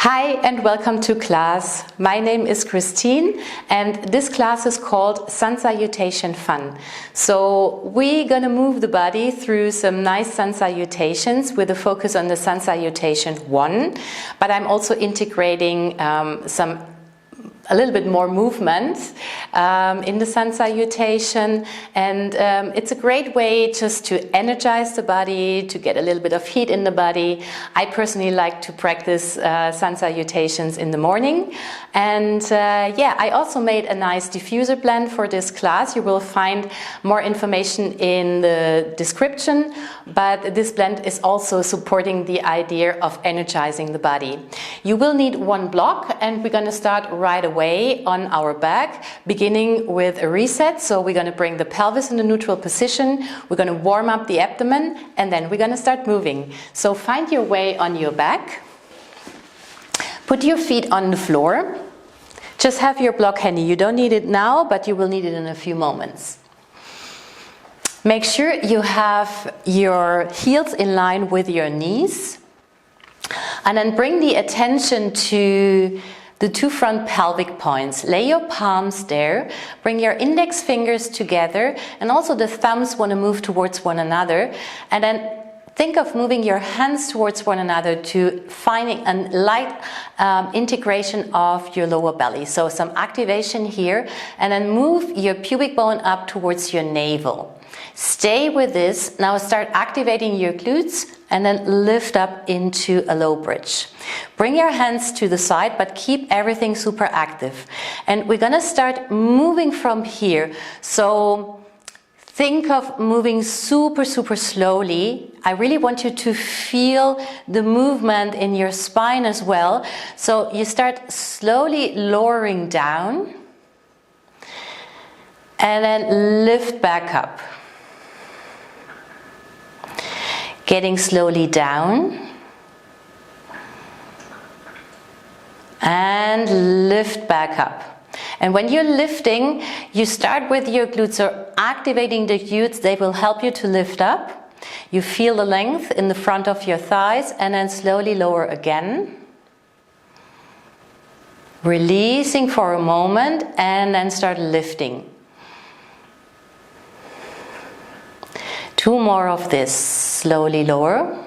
Hi and welcome to class. My name is Christine and this class is called Sun Salutation Fun. So we're gonna move the body through some nice sun salutations with a focus on the Sun Salutation 1, but I'm also integrating a little bit more movement in the Sun Salutation, and it's a great way just to energize the body, to get a little bit of heat in the body. I personally like to practice Sun Salutations in the morning, and yeah, I also made a nice diffuser blend for this class. You will find more information in the description, but this blend is also supporting the idea of energizing the body. You will need one block, and we're going to start right away on our back, beginning with a reset. So we're going to bring the pelvis in a neutral position, we're going to warm up the abdomen, and then we're going to start moving. So find your way on your back, put your feet on the floor, just have your block handy. You don't need it now, but you will need it in a few moments. Make sure you have your heels in line with your knees, and then bring the attention to the two front pelvic points. Lay your palms there, bring your index fingers together, and also the thumbs want to move towards one another, and then think of moving your hands towards one another to finding a light integration of your lower belly. So some activation here, and then move your pubic bone up towards your navel. Stay with this. Now start activating your glutes and then lift up into a low bridge. Bring your hands to the side, but keep everything super active. And we're gonna start moving from here. So think of moving super slowly. I really want you to feel the movement in your spine as well. So you start slowly lowering down and then lift back up. Getting slowly down and lift back up. And when you're lifting, you start with your glutes, so activating the glutes. They will help you to lift up. You feel the length in the front of your thighs, and then slowly lower again. Releasing for a moment and then start lifting. Two more of this. Slowly lower.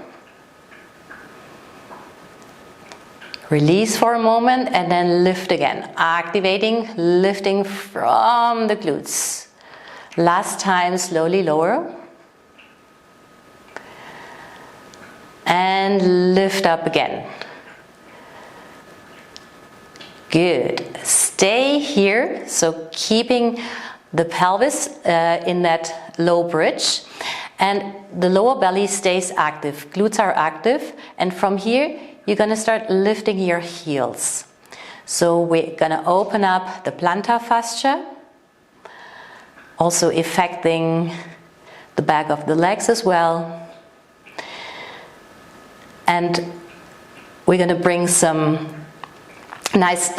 Release for a moment and then lift again. Activating, lifting from the glutes. Last time, slowly lower. And lift up again. Good. Stay here, so keeping the pelvis in that low bridge. And the lower belly stays active, glutes are active, and from here you're going to start lifting your heels. So we're going to open up the plantar fascia, also affecting the back of the legs as well. And we're going to bring some nice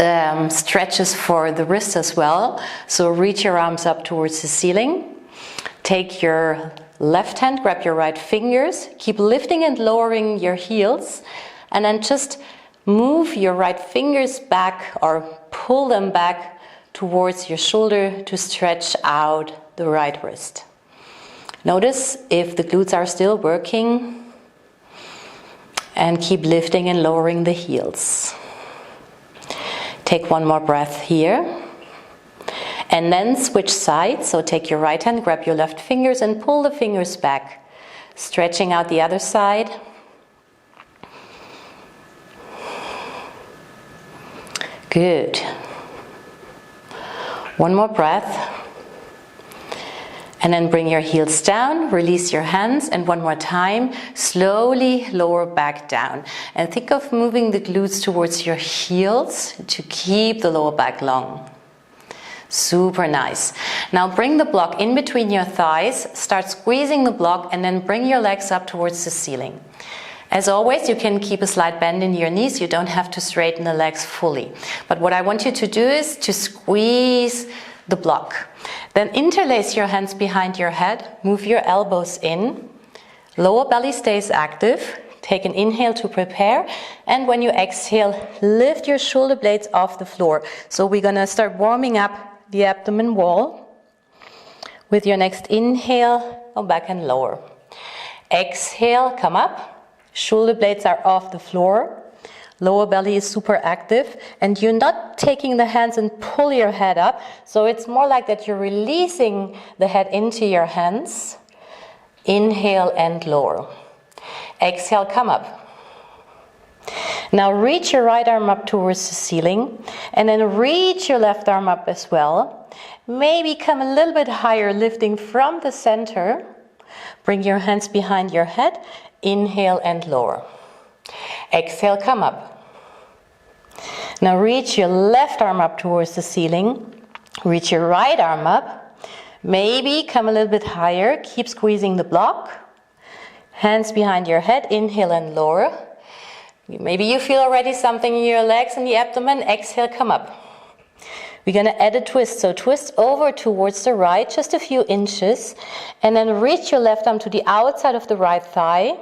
stretches for the wrists as well. So reach your arms up towards the ceiling. Take your left hand, grab your right fingers, keep lifting and lowering your heels, and then just move your right fingers back or pull them back towards your shoulder to stretch out the right wrist. Notice if the glutes are still working, and keep lifting and lowering the heels. Take one more breath here. And then switch sides, so take your right hand, grab your left fingers and pull the fingers back, stretching out the other side. Good. One more breath. And then bring your heels down, release your hands, and one more time, slowly lower back down. And think of moving the glutes towards your heels to keep the lower back long. Super nice. Now bring the block in between your thighs, start squeezing the block, and then bring your legs up towards the ceiling. As always, you can keep a slight bend in your knees. You don't have to straighten the legs fully. But what I want you to do is to squeeze the block. Then interlace your hands behind your head, move your elbows in, lower belly stays active. Take an inhale to prepare, and when you exhale, lift your shoulder blades off the floor. So we're gonna start warming up the abdomen wall. With your next inhale, go back and lower. Exhale, come up. Shoulder blades are off the floor. Lower belly is super active, and you're not taking the hands and pull your head up. So it's more like that you're releasing the head into your hands. Inhale and lower. Exhale, come up. Now reach your right arm up towards the ceiling, and then reach your left arm up as well. Maybe come a little bit higher, lifting from the center. Bring your hands behind your head. Inhale and lower. Exhale, come up. Now reach your left arm up towards the ceiling. Reach your right arm up. Maybe come a little bit higher. Keep squeezing the block. Hands behind your head. Inhale and lower. Maybe you feel already something in your legs and the abdomen. Exhale, come up. We're going to add a twist. So twist over towards the right, just a few inches. And then reach your left arm to the outside of the right thigh.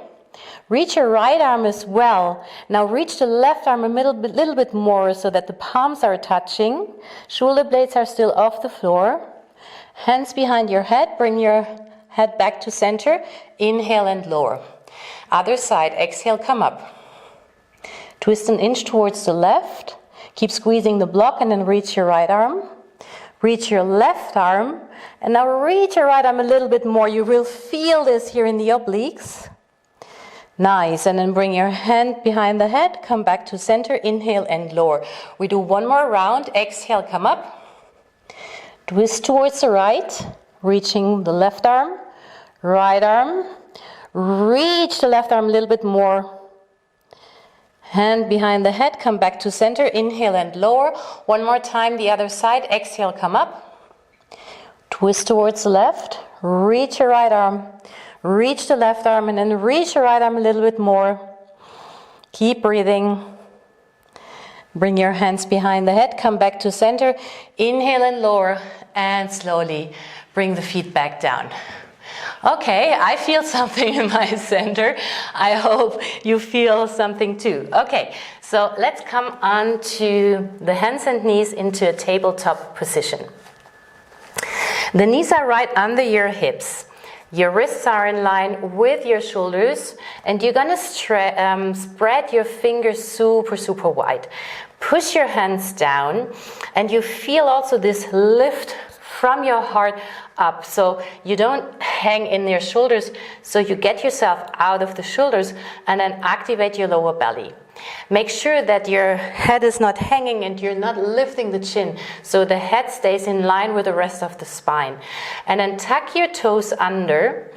Reach your right arm as well. Now reach the left arm a little bit more so that the palms are touching. Shoulder blades are still off the floor. Hands behind your head. Bring your head back to center. Inhale and lower. Other side. Exhale, come up. Twist an inch towards the left. Keep squeezing the block and then reach your right arm. Reach your left arm. And now reach your right arm a little bit more. You will feel this here in the obliques. Nice, and then bring your hand behind the head, come back to center, inhale and lower. We do one more round, exhale, come up. Twist towards the right, reaching the left arm, right arm. Reach the left arm a little bit more. Hand behind the head, come back to center, inhale and lower. One more time, the other side, exhale, come up. Twist towards the left, reach your right arm. Reach the left arm and then reach your right arm a little bit more. Keep breathing. Bring your hands behind the head. Come back to center. Inhale and lower. And slowly bring the feet back down. Okay, I feel something in my center. I hope you feel something too. Okay, so let's come on to the hands and knees into a tabletop position. The knees are right under your hips. Your wrists are in line with your shoulders, and you're going to spread your fingers super wide. Push your hands down, and you feel also this lift from your heart up. So you don't hang in your shoulders, so you get yourself out of the shoulders and then activate your lower belly. Make sure that your head is not hanging and you're not lifting the chin, so the head stays in line with the rest of the spine. And then tuck your toes under,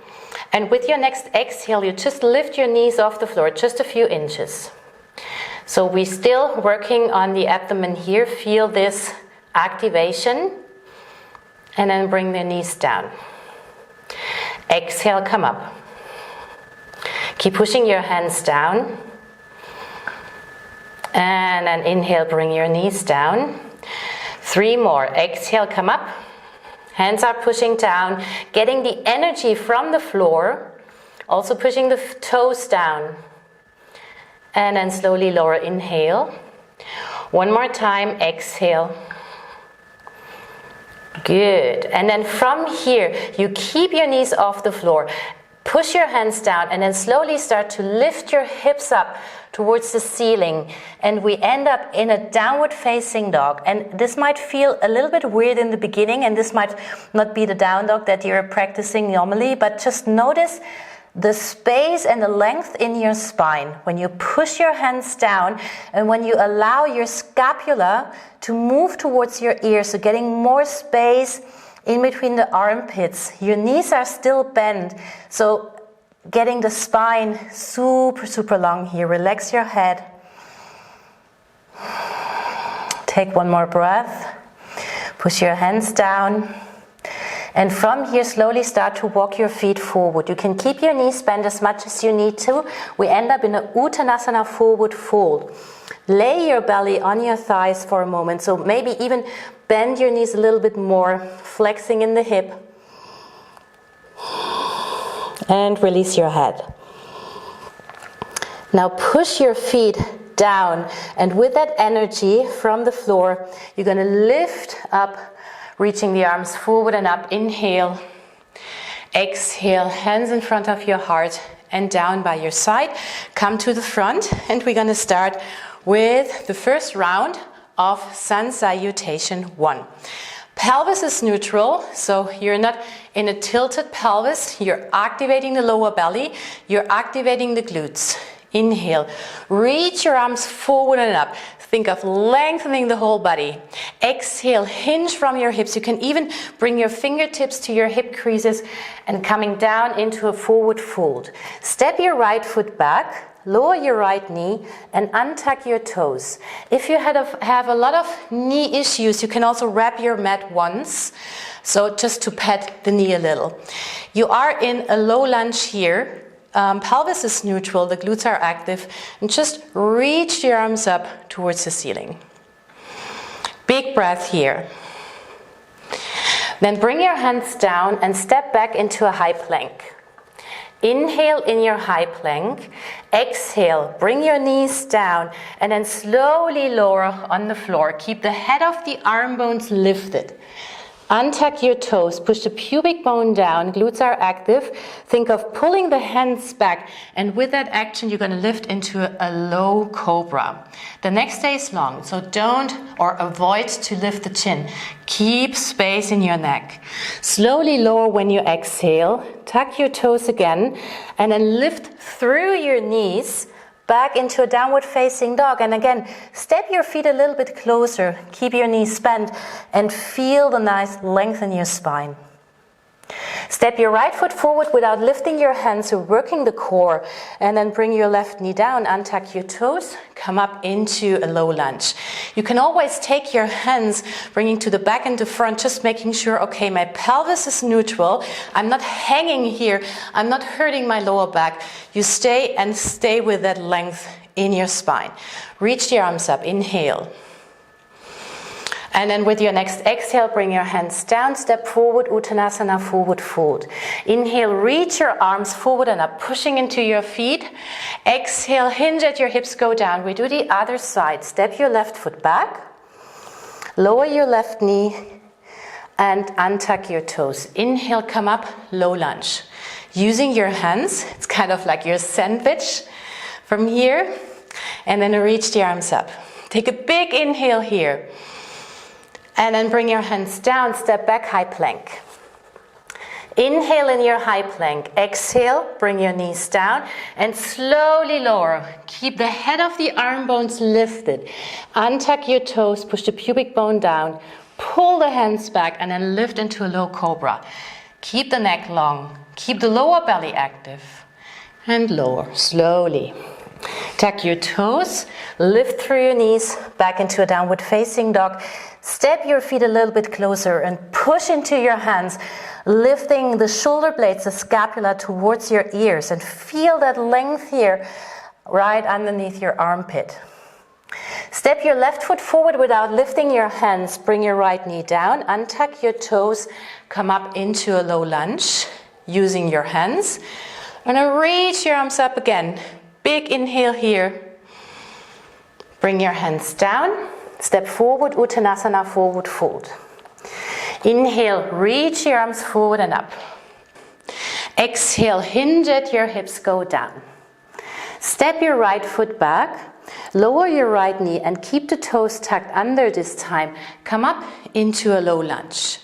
and with your next exhale you just lift your knees off the floor just a few inches. So we're still working on the abdomen here. Feel this activation, and then bring the knees down. Exhale, come up. Keep pushing your hands down. And then inhale, bring your knees down. 3 more. Exhale, come up. Hands are pushing down, getting the energy from the floor. Also pushing the toes down. And then slowly lower. Inhale. One more time. Exhale. Good. And then from here, you keep your knees off the floor. Push your hands down and then slowly start to lift your hips up towards the ceiling, and we end up in a downward facing dog. And this might feel a little bit weird in the beginning, and this might not be the down dog that you're practicing normally, but just notice the space and the length in your spine when you push your hands down and when you allow your scapula to move towards your ears, so getting more space in between the armpits. Your knees are still bent, so getting the spine super long here. Relax your head. Take one more breath. Push your hands down. And from here, slowly start to walk your feet forward. You can keep your knees bent as much as you need to. We end up in a Uttanasana forward fold. Lay your belly on your thighs for a moment. So maybe even bend your knees a little bit more, flexing in the hip. And release your head. Now push your feet down, and with that energy from the floor, you're going to lift up, reaching the arms forward and up. Inhale, exhale, hands in front of your heart and down by your side. Come to the front, and we're going to start with the first round of Sun Salutation 1. Pelvis is neutral, so you're not in a tilted pelvis. You're activating the lower belly, you're activating the glutes. Inhale, reach your arms forward and up. Think of lengthening the whole body. Exhale, hinge from your hips. You can even bring your fingertips to your hip creases and coming down into a forward fold. Step your right foot back, lower your right knee and untuck your toes. If you have a lot of knee issues, you can also wrap your mat once, so just to pat the knee a little. You are in a low lunge here. Pelvis is neutral, the glutes are active, and just reach your arms up towards the ceiling. Big breath here. Then bring your hands down and step back into a high plank. Inhale in your high plank, exhale, bring your knees down and then slowly lower on the floor. Keep the head of the arm bones lifted. Untuck your toes, push the pubic bone down, glutes are active. Think of pulling the hands back, and with that action you're going to lift into a low cobra. The neck stays long, so don't or avoid to lift the chin. Keep space in your neck. Slowly lower when you exhale, tuck your toes again, and then lift through your knees back into a downward facing dog. And again, step your feet a little bit closer, keep your knees bent and feel the nice length in your spine. Step your right foot forward without lifting your hands, so working the core, and then bring your left knee down, untuck your toes, come up into a low lunge. You can always take your hands, bringing to the back and the front, just making sure, okay, my pelvis is neutral, I'm not hanging here, I'm not hurting my lower back. You stay with that length in your spine. Reach the arms up, inhale. And then with your next exhale, bring your hands down, step forward, Uttanasana, forward fold. Inhale, reach your arms forward and up, pushing into your feet. Exhale, hinge at your hips, go down. We do the other side. Step your left foot back, lower your left knee, and untuck your toes. Inhale, come up, low lunge. Using your hands, it's kind of like your sandwich from here, and then reach the arms up. Take a big inhale here. And then bring your hands down, step back, high plank. Inhale in your high plank. Exhale, bring your knees down and slowly lower. Keep the head of the arm bones lifted. Untuck your toes, push the pubic bone down, pull the hands back and then lift into a low cobra. Keep the neck long, keep the lower belly active and lower slowly. Tuck your toes, lift through your knees, back into a downward facing dog. Step your feet a little bit closer and push into your hands, lifting the shoulder blades, the scapula towards your ears, and feel that length here right underneath your armpit. Step your left foot forward without lifting your hands. Bring your right knee down, untuck your toes, come up into a low lunge using your hands. And then reach your arms up again. Big inhale here. Bring your hands down. Step forward, Uttanasana, forward fold. Inhale, reach your arms forward and up. Exhale, hinge at your hips, go down. Step your right foot back, lower your right knee and keep the toes tucked under this time. Come up into a low lunge.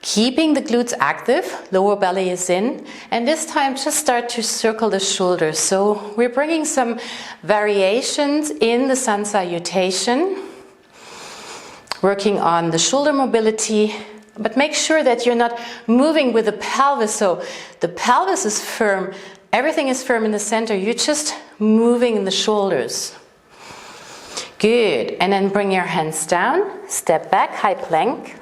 Keeping the glutes active, lower belly is in, and this time just start to circle the shoulders. So we're bringing some variations in the Sun Salutation, working on the shoulder mobility, but make sure that you're not moving with the pelvis. So the pelvis is firm, everything is firm in the center, you're just moving the shoulders. Good, and then bring your hands down, step back, high plank.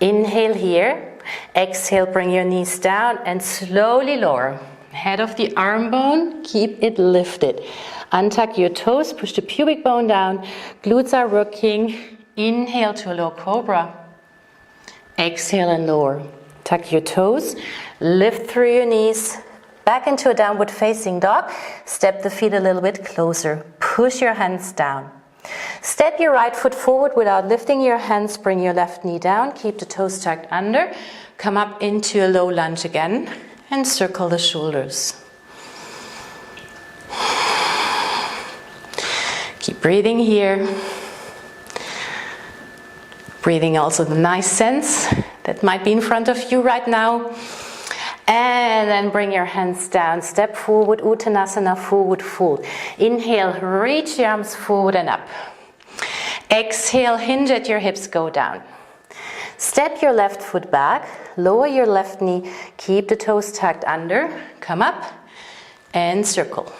Inhale here, exhale, bring your knees down and slowly lower. Head of the arm bone, keep it lifted. Untuck your toes, push the pubic bone down, glutes are working. Inhale to a low cobra. Exhale and lower. Tuck your toes, lift through your knees, Back into a downward facing dog. Step the feet a little bit closer. Push your hands down. Step your right foot forward without lifting your hands. Bring your left knee down. Keep the toes tucked under. Come up into a low lunge again and circle the shoulders. Keep breathing here. Breathing also the nice sense that might be in front of you right now. And then bring your hands down. Step forward, Uttanasana, forward fold. Inhale, reach the arms forward and up. Exhale, hinge at your hips, go down. Step your left foot back, lower your left knee, keep the toes tucked under, come up and circle.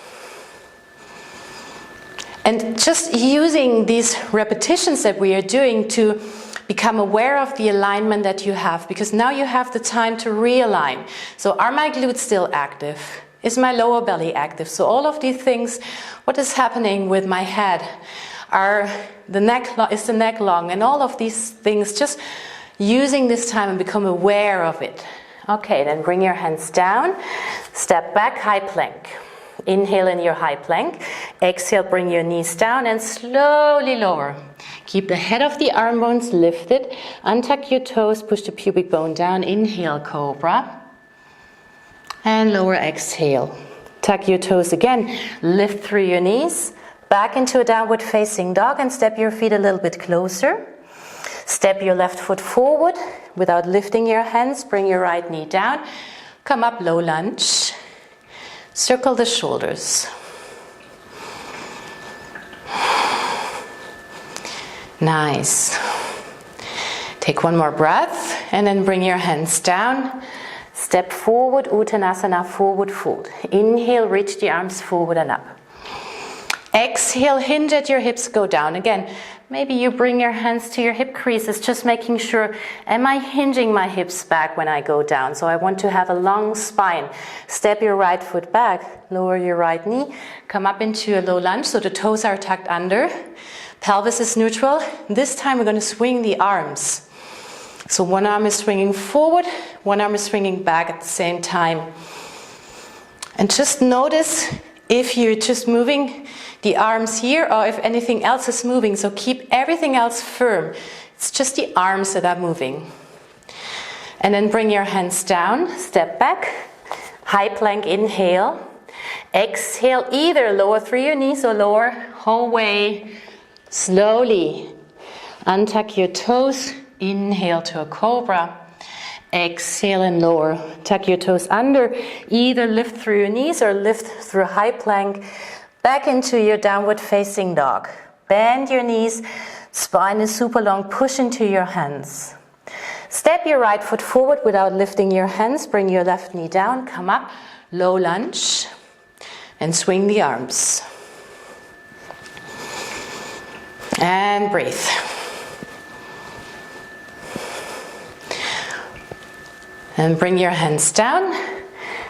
And just using these repetitions that we are doing to become aware of the alignment that you have, because now you have the time to realign. So are my glutes still active? Is my lower belly active? So all of these things, what is happening with my head? Is the neck long? And all of these things, just using this time and become aware of it. Okay, then bring your hands down, step back, high plank. Inhale in your high plank. Exhale, bring your knees down and slowly lower. Keep the head of the arm bones lifted. Untuck your toes, push the pubic bone down. Inhale, cobra. And lower, exhale. Tuck your toes again. Lift through your knees. Back into a downward facing dog and step your feet a little bit closer. Step your left foot forward without lifting your hands. Bring your right knee down. Come up, low lunge. Circle the shoulders. Nice. Take one more breath and then bring your hands down. Step forward, Uttanasana, forward fold. Inhale, reach the arms forward and up. Exhale, hinge at your hips, go down. Again, maybe you bring your hands to your hip creases, just making sure, am I hinging my hips back when I go down? So I want to have a long spine. Step your right foot back, lower your right knee, come up into a low lunge so the toes are tucked under. Pelvis is neutral. This time we're going to swing the arms. So one arm is swinging forward, one arm is swinging back at the same time. And just notice if you're just moving the arms here or if anything else is moving. So keep everything else firm. It's just the arms that are moving. And then bring your hands down, step back, high plank, inhale. Exhale, either lower through your knees or lower whole way. Slowly untuck your toes, inhale to a cobra. Exhale and lower. Tuck your toes under. Either lift through your knees or lift through a high plank. Back into your downward facing dog. Bend your knees. Spine is super long. Push into your hands. Step your right foot forward without lifting your hands. Bring your left knee down. Come up. Low lunge. And swing the arms. And breathe. And bring your hands down.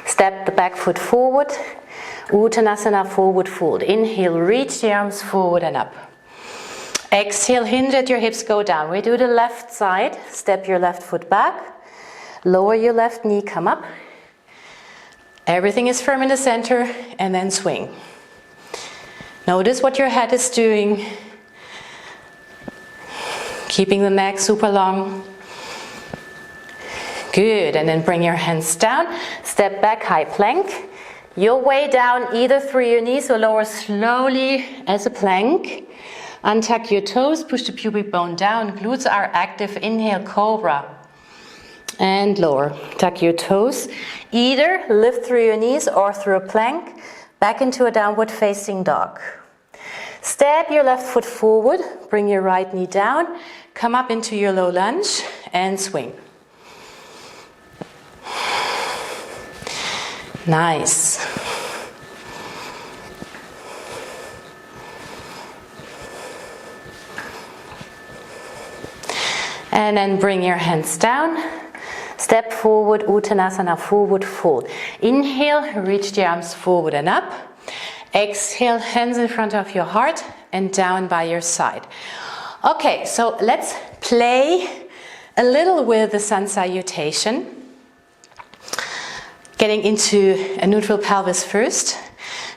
Step the back foot forward. Uttanasana, forward fold. Inhale, reach the arms forward and up. Exhale, hinge at your hips, go down. We do the left side. Step your left foot back. Lower your left knee, come up. Everything is firm in the center and then swing. Notice what your head is doing. Keeping the neck super long. Good, and then bring your hands down, step back, high plank. Your way down either through your knees or lower slowly as a plank. Untuck your toes, push the pubic bone down, glutes are active, inhale, cobra. And lower, tuck your toes. Either lift through your knees or through a plank, back into a downward facing dog. Step your left foot forward, bring your right knee down, come up into your low lunge and swing. Nice. And then bring your hands down. Step forward, Uttanasana, forward fold. Inhale, reach the arms forward and up. Exhale, hands in front of your heart and down by your side. Okay, so let's play a little with the Sun Salutation. Getting into a neutral pelvis first,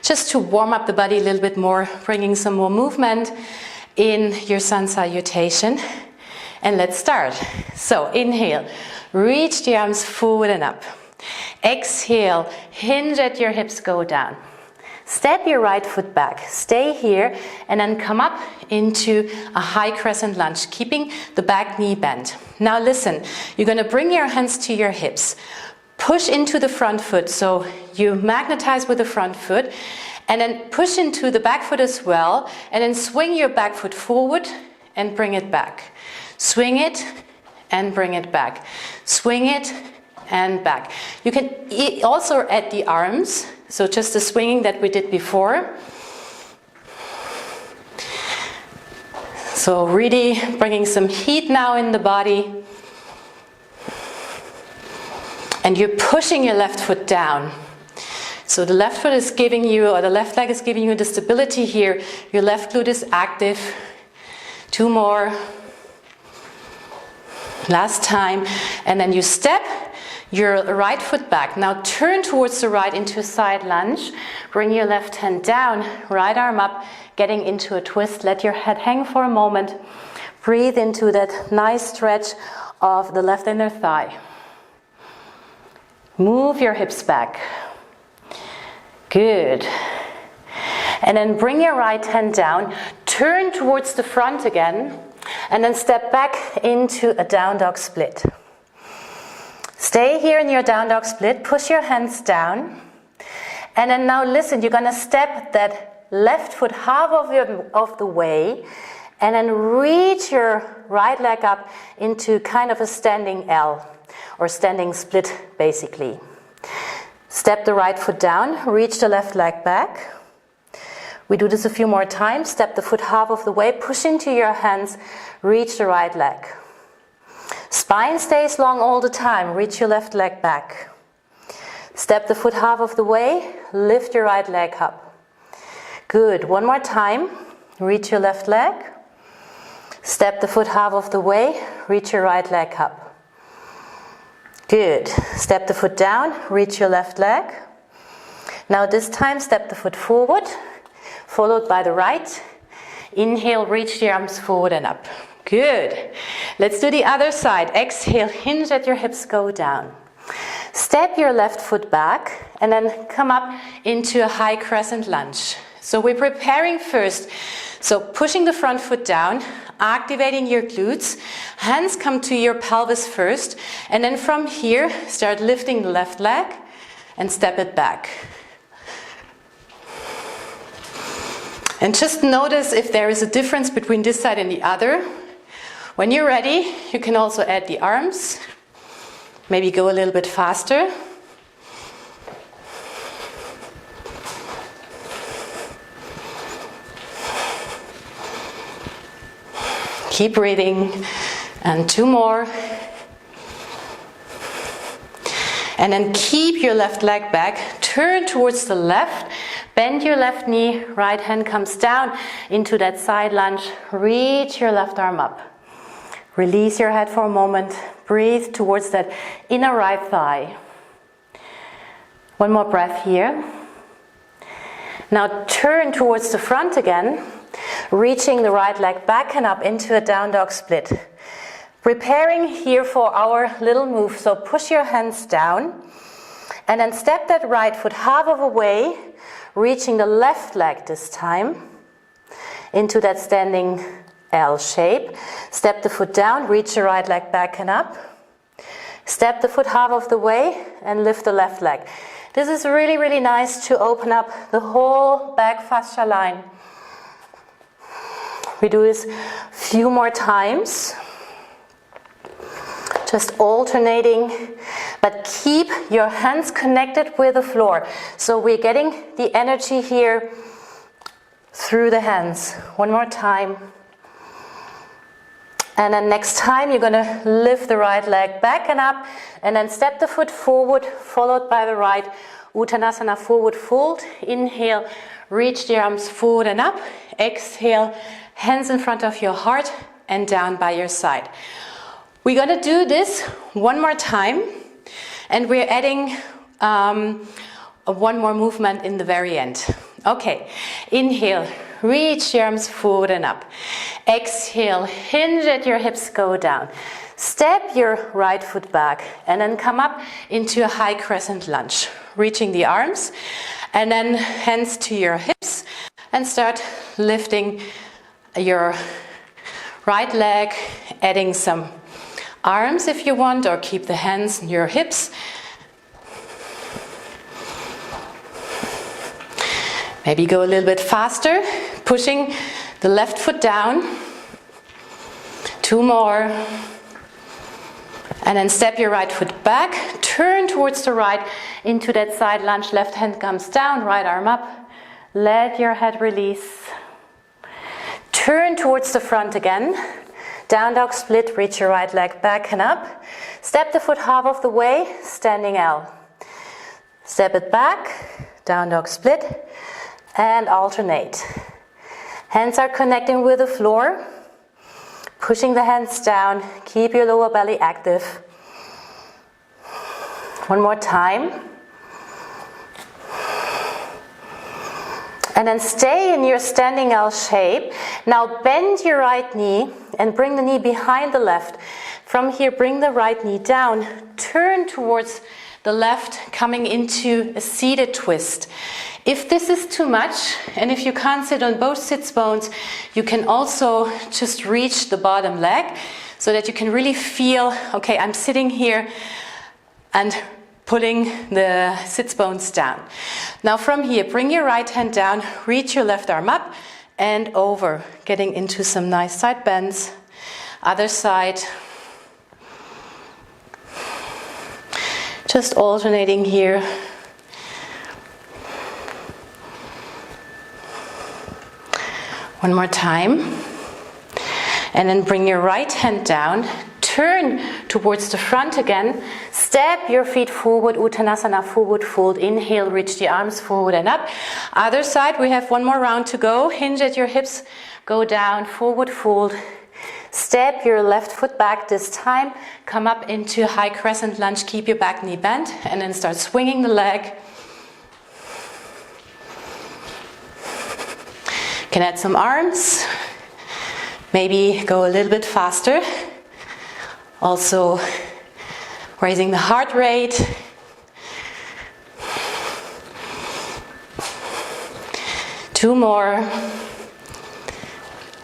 just to warm up the body a little bit more, bringing some more movement in your Sun Salutation. And let's start. So inhale, reach the arms forward and up. Exhale, hinge at your hips, go down. Step your right foot back, stay here, and then come up into a high crescent lunge, keeping the back knee bent. Now listen, you're going to bring your hands to your hips. Push into the front foot, so you magnetize with the front foot, and then push into the back foot as well, and then swing your back foot forward and bring it back. Swing it and bring it back. Swing it and back. You can also add the arms, so just the swinging that we did before. So really bringing some heat now in the body. And you're pushing your left foot down. So the left foot is giving you, or the left leg is giving you the stability here. Your left glute is active. 2 more. Last time. And then you step your right foot back. Now turn towards the right into a side lunge. Bring your left hand down, right arm up, getting into a twist. Let your head hang for a moment. Breathe into that nice stretch of the left inner thigh. Move your hips back. Good. And then bring your right hand down, turn towards the front again, and then step back into a down dog split. Stay here in your down dog split, push your hands down, and then now listen, you're going to step that left foot half of the way, and then reach your right leg up into kind of a standing L. Or standing split, basically. Step the right foot down, reach the left leg back. We do this a few more times. Step the foot half of the way, push into your hands, reach the right leg. Spine stays long all the time, reach your left leg back. Step the foot half of the way, lift your right leg up. Good, one more time, reach your left leg. Step the foot half of the way, reach your right leg up. Good. Step the foot down, reach your left leg. Now this time step the foot forward, followed by the right. Inhale, reach the arms forward and up. Good. Let's do the other side. Exhale, hinge at your hips, go down. Step your left foot back and then come up into a high crescent lunge. So we're preparing first. So pushing the front foot down, activating your glutes, hands come to your pelvis first, and then from here start lifting the left leg and step it back. And just notice if there is a difference between this side and the other. When you're ready, you can also add the arms, maybe go a little bit faster. Keep breathing, and 2 more. And then keep your left leg back, turn towards the left, bend your left knee, right hand comes down into that side lunge, reach your left arm up. Release your head for a moment, breathe towards that inner right thigh. 1 more breath here. Now turn towards the front again, reaching the right leg back and up into a down dog split. Preparing here for our little move, so push your hands down and then step that right foot half of a way, reaching the left leg this time into that standing L shape. Step the foot down, reach the right leg back and up. Step the foot half of the way and lift the left leg. This is really, really nice to open up the whole back fascia line. We do this a few more times. Just alternating, but keep your hands connected with the floor. So we're getting the energy here through the hands. 1 more time. And then next time you're going to lift the right leg back and up, and then step the foot forward, followed by the right. Uttanasana, forward fold. Inhale, reach the arms forward and up. Exhale, hands in front of your heart and down by your side. We're going to do this 1 more time, and we're adding One more movement in the very end. Okay, inhale, reach your arms forward and up. Exhale, hinge at your hips, go down. Step your right foot back and then come up into a high crescent lunge. Reaching the arms and then hands to your hips and start lifting your right leg, adding some arms if you want, or keep the hands in your hips. Maybe go a little bit faster, pushing the left foot down. 2 more. And then step your right foot back, turn towards the right into that side lunge. Left hand comes down, right arm up. Let your head release. Turn towards the front again. Down dog split, reach your right leg back and up. Step the foot half of the way, standing L. Step it back, down dog split. And alternate. Hands are connecting with the floor. Pushing the hands down. Keep your lower belly active. One more time. And then stay in your standing L shape. Now bend your right knee and bring the knee behind the left. From here, bring the right knee down. Turn towards the left, coming into a seated twist. If this is too much, and if you can't sit on both sits bones, you can also just reach the bottom leg so that you can really feel, okay, I'm sitting here and pulling the sits bones down. Now from here, bring your right hand down, reach your left arm up and over, getting into some nice side bends. Other side. Just alternating here. One more time. And then bring your right hand down. Turn towards the front again. Step your feet forward, Uttanasana, forward fold. Inhale, reach the arms forward and up. Other side, we have one more round to go. Hinge at your hips, go down, forward fold. Step your left foot back this time. Come up into high crescent lunge. Keep your back knee bent and then start swinging the leg. Can add some arms. Maybe go a little bit faster. Also raising the heart rate. Two more.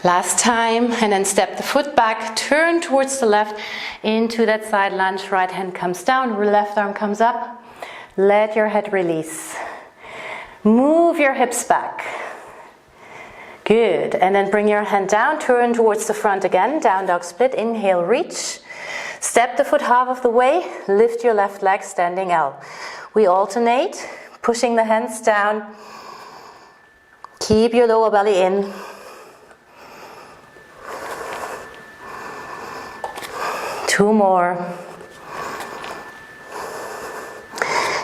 Last time, and then step the foot back, turn towards the left into that side lunge. Right hand comes down, left arm comes up. Let your head release. Move your hips back. Good, and then bring your hand down, turn towards the front again, down dog split, inhale, reach. Step the foot half of the way, lift your left leg, standing L. We alternate, pushing the hands down. Keep your lower belly in. Two more.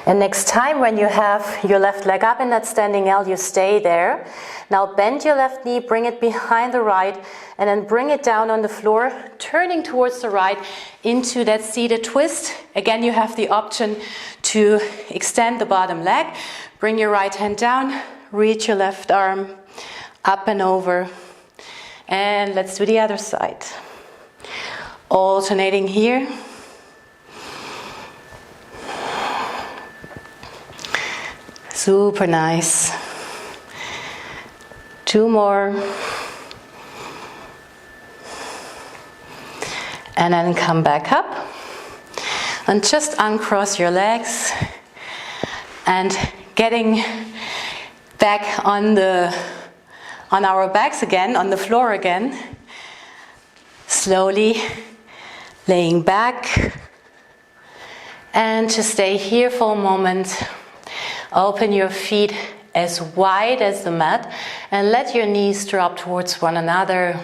And next time when you have your left leg up in that standing L, you stay there. Now bend your left knee, bring it behind the right, and then bring it down on the floor, turning towards the right into that seated twist. Again, you have the option to extend the bottom leg. Bring your right hand down, reach your left arm up and over. And let's do the other side. Alternating here. Super nice. Two more. And then come back up. And just uncross your legs. And getting back on our backs again, on the floor again. Slowly laying back. And just stay here for a moment. Open your feet as wide as the mat and let your knees drop towards one another.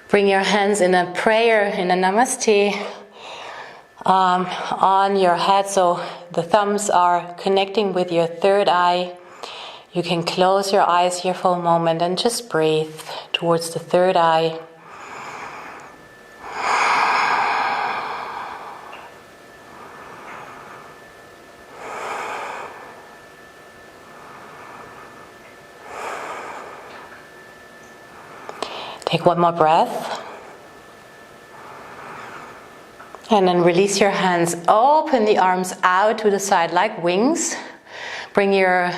Bring your hands in a prayer, in a namaste, on your head so the thumbs are connecting with your third eye. You can close your eyes here for a moment and just breathe towards the third eye. Take one more breath. And then release your hands. Open the arms out to the side like wings. Bring your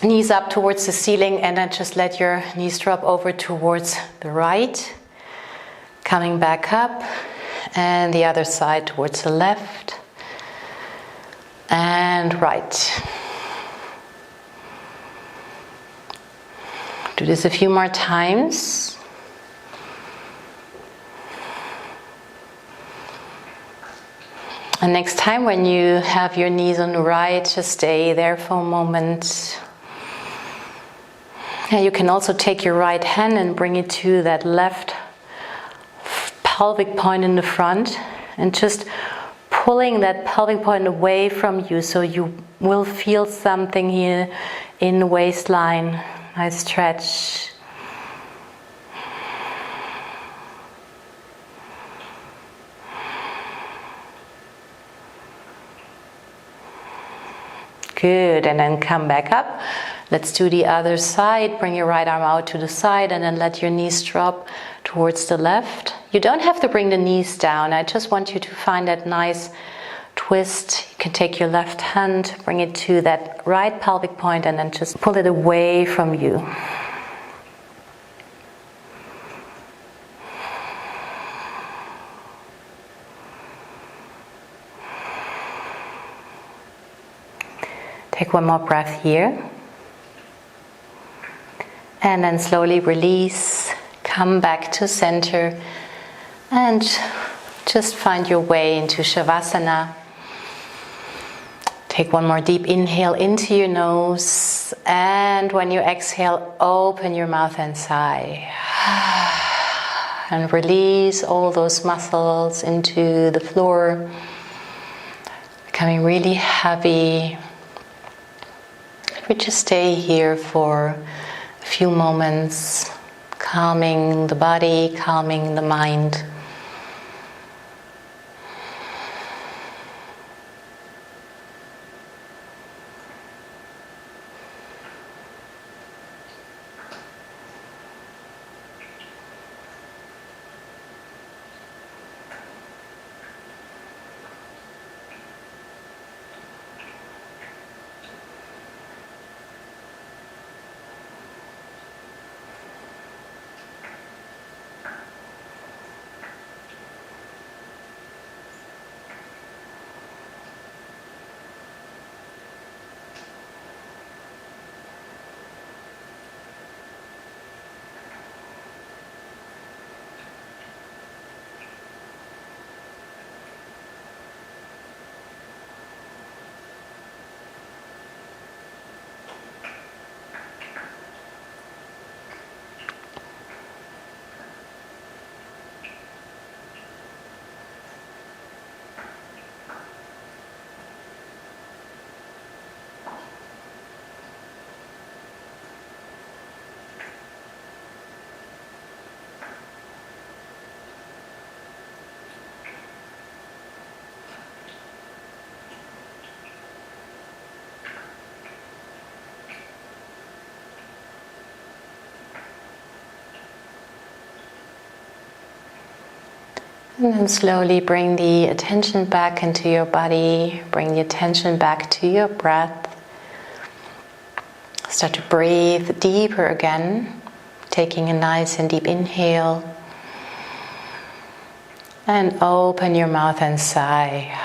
knees up towards the ceiling, and then just let your knees drop over towards the right. Coming back up, and the other side towards the left and right. Do this a few more times. And next time when you have your knees on the right, just stay there for a moment. And you can also take your right hand and bring it to that left pelvic point in the front, and just pulling that pelvic point away from you, so you will feel something here in the waistline. Nice stretch. Good, and then come back up. Let's do the other side. Bring your right arm out to the side, and then let your knees drop towards the left. You don't have to bring the knees down. I just want you to find that nice twist. You can take your left hand, bring it to that right pelvic point, and then just pull it away from you. Take one more breath here. And then slowly release. Come back to center. And just find your way into Shavasana. Take one more deep inhale into your nose. And when you exhale, open your mouth and sigh. And release all those muscles into the floor. Becoming really heavy. We just stay here for a few moments, calming the body, calming the mind. And then slowly bring the attention back into your body. Bring the attention back to your breath. Start to breathe deeper again. Taking a nice and deep inhale. And open your mouth and sigh.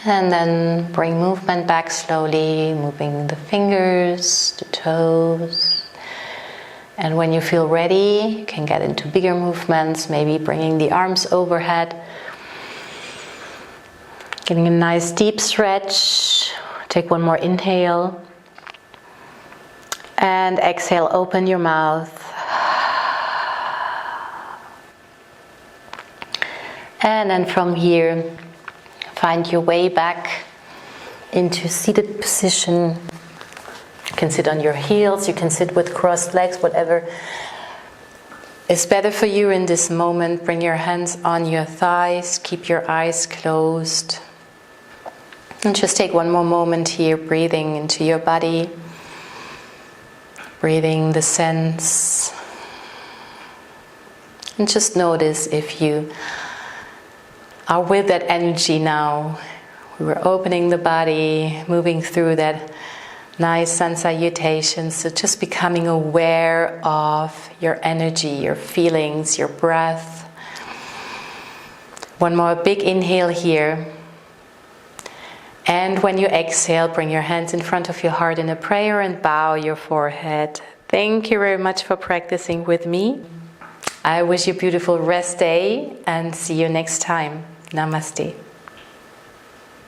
And then bring movement back slowly, moving the fingers, the toes. And when you feel ready, you can get into bigger movements, maybe bringing the arms overhead. Getting a nice deep stretch. Take one more inhale. And exhale, open your mouth. And then from here, find your way back into seated position. You can sit on your heels, you can sit with crossed legs, whatever is better for you in this moment. Bring your hands on your thighs, keep your eyes closed. And just take one more moment here, breathing into your body. breathing the sense. And just notice if you are with that energy now. We were opening the body, moving through that nice sun salutation. So just becoming aware of your energy, your feelings, your breath. One more big inhale here. And when you exhale, bring your hands in front of your heart in a prayer and bow your forehead. Thank you very much for practicing with me. I wish you a beautiful rest day and see you next time. Namaste.